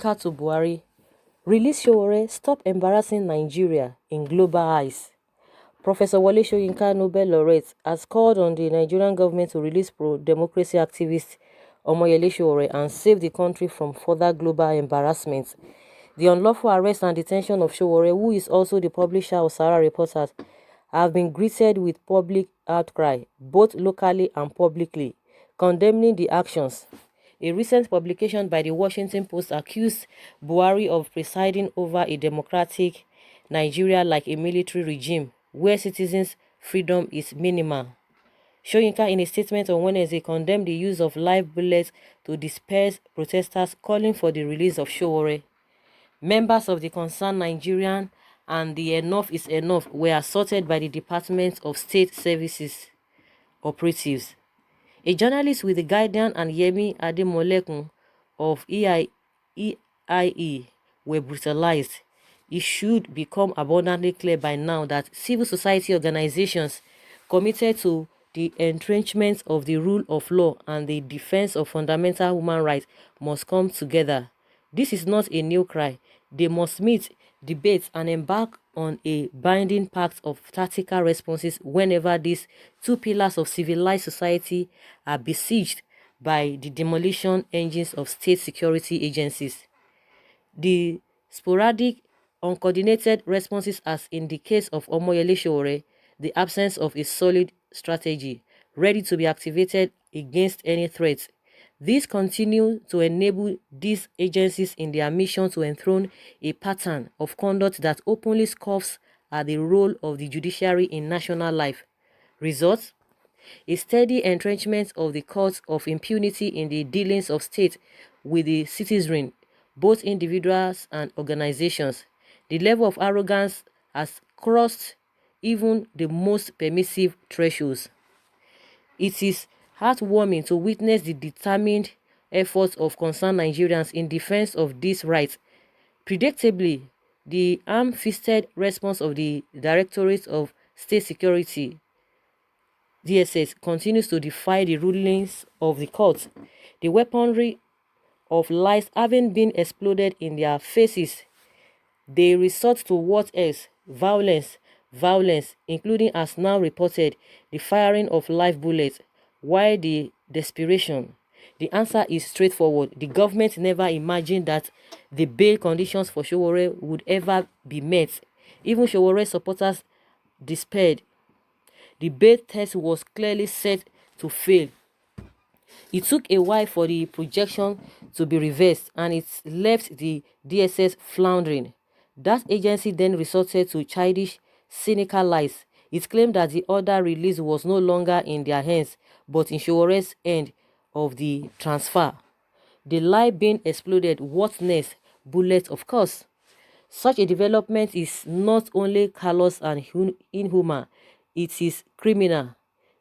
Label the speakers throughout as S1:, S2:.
S1: Soyinka to Buhari. Release Sowore, stop embarrassing Nigeria in global eyes. Professor Wole Soyinka, Nobel laureate, has called on the Nigerian government to release pro-democracy activist Omoyele Sowore and save the country from further global embarrassment. The unlawful arrest and detention of Sowore, who is also the publisher of Sowore Reporters, have been greeted with public outcry, both locally and publicly, condemning the actions. A recent publication by the Washington Post accused Buhari of presiding over a democratic Nigeria like a military regime, where citizens' freedom is minimal. Soyinka, in a statement on Wednesday, condemned the use of live bullets to disperse protesters calling for the release of Sowore. Members of the concerned Nigerian and the Enough is Enough were assaulted by the Department of State Services operatives. A journalist with the Guardian and Yemi Ademolekun of EIE were brutalized. It should become abundantly clear by now that civil society organizations committed to the entrenchment of the rule of law and the defense of fundamental human rights must come together. This is not a new cry. They must meet, debate, and embark on a binding pact of tactical responses whenever these two pillars of civilized society are besieged by the demolition engines of state security agencies. The sporadic, uncoordinated responses, as in the case of Omoyele Sowore, the absence of a solid strategy ready to be activated against any threat. These continue to enable these agencies in their mission to enthrone a pattern of conduct that openly scoffs at the role of the judiciary in national life. Result? A steady entrenchment of the courts of impunity in the dealings of state with the citizenry, both individuals and organizations. The level of arrogance has crossed even the most permissive thresholds. It is heartwarming to witness the determined efforts of concerned Nigerians in defense of these rights. Predictably, the ham-fisted response of the Directorate of State Security DSS continues to defy the rulings of the court. The weaponry of lies having been exploded in their faces, they resort to what else? Violence, including, as now reported, the firing of live bullets. Why the desperation? The answer is straightforward. The government never imagined that the bail conditions for Sowore would ever be met. Even Sowore supporters despaired. The bail test was clearly set to fail. It took a while for the projection to be reversed, and it left the DSS floundering. That agency then resorted to childish, cynical lies. It claimed that the order release was no longer in their hands, but in Sowore's end of the transfer. The lie being exploded, what next? Bullets, of course. Such a development is not only callous and inhuman, it is criminal.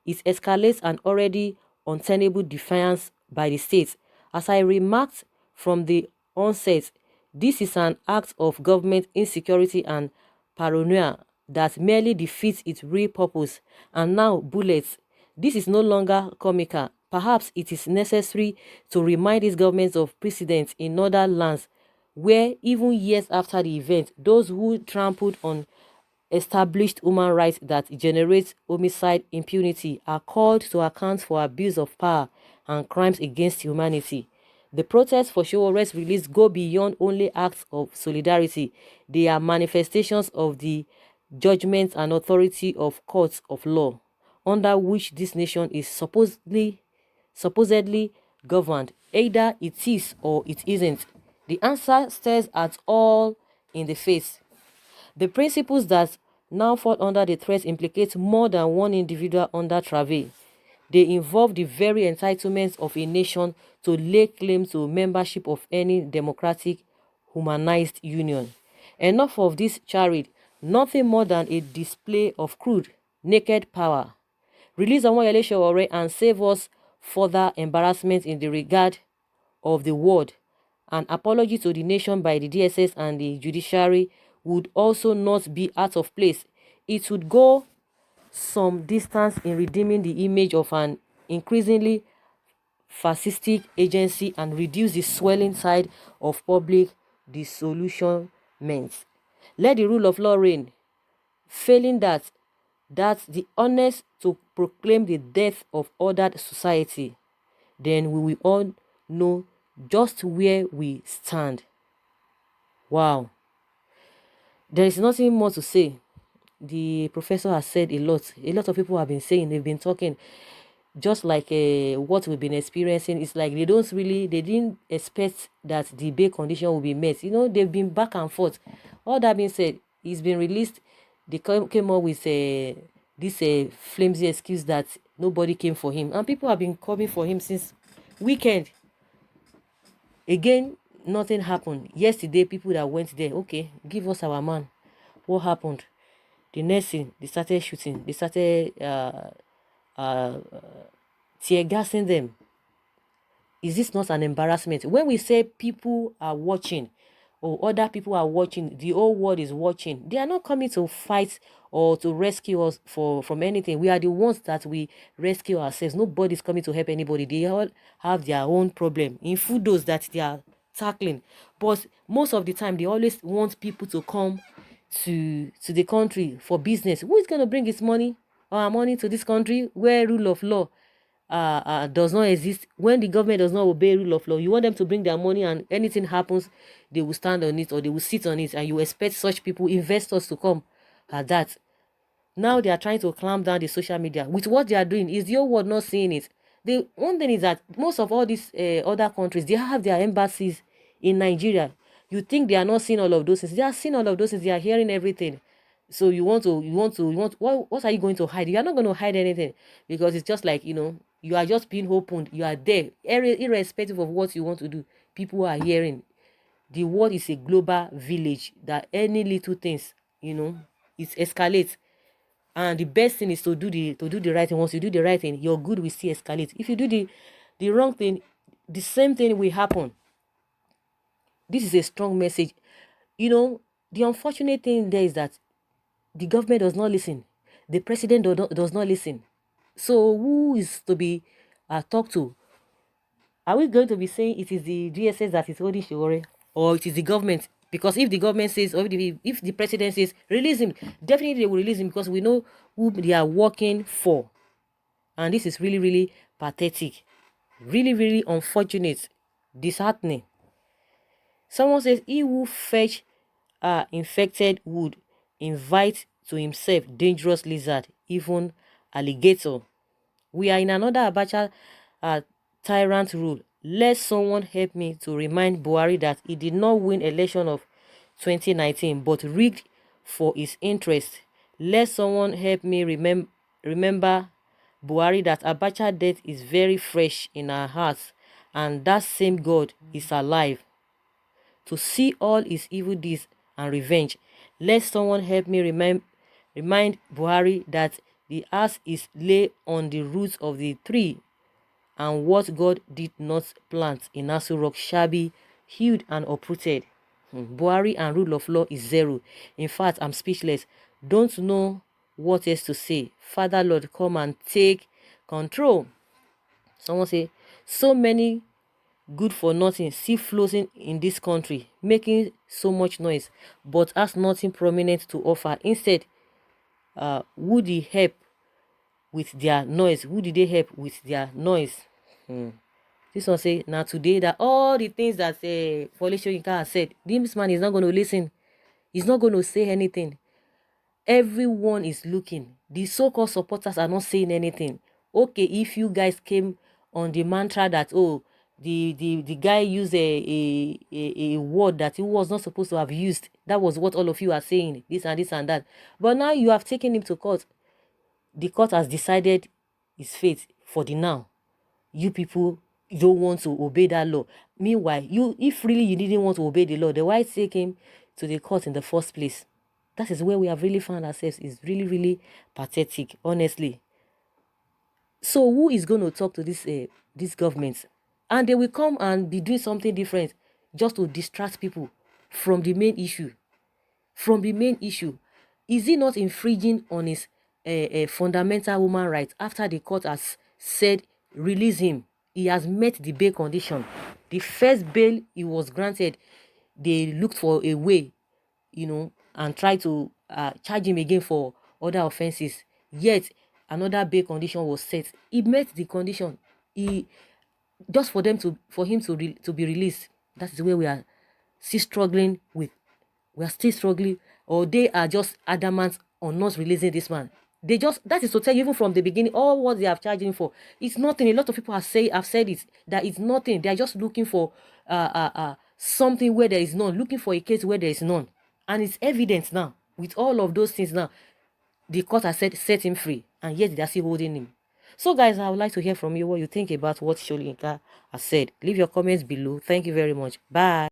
S1: It escalates an already untenable defiance by the state. As I remarked from the onset, this is an act of government insecurity and paranoia that merely defeats its real purpose. And now, bullets. This is no longer comical. Perhaps it is necessary to remind these governments of precedents in other lands where, even years after the event, those who trampled on established human rights that generate homicide impunity are called to account for abuse of power and crimes against humanity. The protests for Sowore's release go beyond only acts of solidarity. They are manifestations of the judgment and authority of courts of law, under which this nation is supposedly governed. Either it is or it isn't. The answer stares at all in the face. The principles that now fall under the threat implicate more than one individual under travail. They involve the very entitlements of a nation to lay claim to membership of any democratic, humanized union. Enough of this charade, nothing more than a display of crude, naked power. Release Omoyele Sowore and save us further embarrassment in the regard of the world. An apology to the nation by the DSS and the judiciary would also not be out of place. It would go some distance in redeeming the image of an increasingly fascistic agency and reduce the swelling side of public disillusionment. Let the rule of law reign. Failing that, that's the honest to proclaim the death of ordered society. Then we will all know just where we stand. Wow. There is nothing more to say. The professor has said a lot. A lot of people have been saying, they've been talking, just like what we've been experiencing. It's like they didn't expect that the bail condition will be met. You know, they've been back and forth. All that being said, he's been released. They came up with this flimsy excuse that nobody came for him, and people have been coming for him since weekend. Again, nothing happened. Yesterday, people that went there, okay, give us our man. What happened? The next thing, they started shooting. They started uh, tear gassing them. Is this not an embarrassment? When we say people are watching, or other people are watching, the whole world is watching, they are not coming to fight or to rescue us from anything. We are the ones that we rescue ourselves. Nobody's coming to help anybody. They all have their own problem in food those that they are tackling. But most of the time, they always want people to come to the country for business. Who is going to bring his money or our money to this country where rule of law does not exist? When the government does not obey rule of law, you want them to bring their money, and anything happens, they will stand on it or they will sit on it, and you expect such people, investors, to come at that. Now they are trying to clamp down the social media. With what they are doing, is the whole world not seeing it? The one thing is that most of all these other countries, they have their embassies in Nigeria. You think they are not seeing all of those things? They are seeing all of those things. They are hearing everything. So what are you going to hide? You are not going to hide anything, because it's just like, you are just being opened. You are there, irrespective of what you want to do. People are hearing. The world is a global village that any little things, it escalates. And the best thing is to do the right thing. Once you do the right thing, your good will still escalate. If you do the wrong thing, the same thing will happen. This is a strong message. The unfortunate thing there is that the government does not listen. The president does not listen. So who is to be talked to? Are we going to be saying it is the DSS that is holding Sowore, or it is the government? Because if the government says, or if the president says, release him, definitely they will release him, because we know who they are working for. And this is really, really pathetic. Really, really unfortunate. Disheartening. Someone says, he who fetch infected would invite to himself dangerous lizard, even alligator. We are in another Abacha tyrant rule. Let someone help me to remind Buhari that he did not win election of 2019 but rigged for his interest. Let someone help me remember Buhari that Abacha death is very fresh in our hearts, and that same God is alive to see all his evil deeds and revenge. Let someone help me remind Buhari that the axe is laid on the roots of the tree, and what God did not plant in Aso Rock shall be hewed and uprooted. Buhari and rule of law is zero. In fact, I'm speechless. Don't know what else to say. Father Lord, come and take control. Someone say, so many good for nothing still floating in this country, making so much noise, but has nothing prominent to offer. Instead, would he help with their noise? Who did they help with their noise? This one say, now today that all the things that Soyinka has said, this man is not going to listen. He's not going to say anything. Everyone is looking. The so-called supporters are not saying anything. Okay, if you guys came on the mantra that, oh, the guy used a word that he was not supposed to have used. That was what all of you are saying, this and that. But now you have taken him to court. The court has decided his fate for the now. You people don't want to obey that law. Meanwhile, if really you didn't want to obey the law, then why take him to the court in the first place? That is where we have really found ourselves. It's really, really pathetic, honestly. So who is going to talk to this government? And they will come and be doing something different just to distract people from the main issue. From the main issue. Is he not infringing on his fundamental human rights after the court has said release him? he has met the bail condition. The first bail he was granted, they looked for a way, and tried to charge him again for other offenses. Yet another bail condition was set. He met the condition. He just for him to be released. That is where we are still struggling with. We are still struggling, or they are just adamant on not releasing this man. That is to tell you, even from the beginning, all what they have charged him for, it's nothing. A lot of people have said it, that it's nothing. They are just looking for something where there is none, looking for a case where there is none. And it's evident now with all of those things. Now the court has set him free, and yet they are still holding him. So guys, I would like to hear from you what you think about what Soyinka has said. Leave your comments below. Thank you very much. Bye.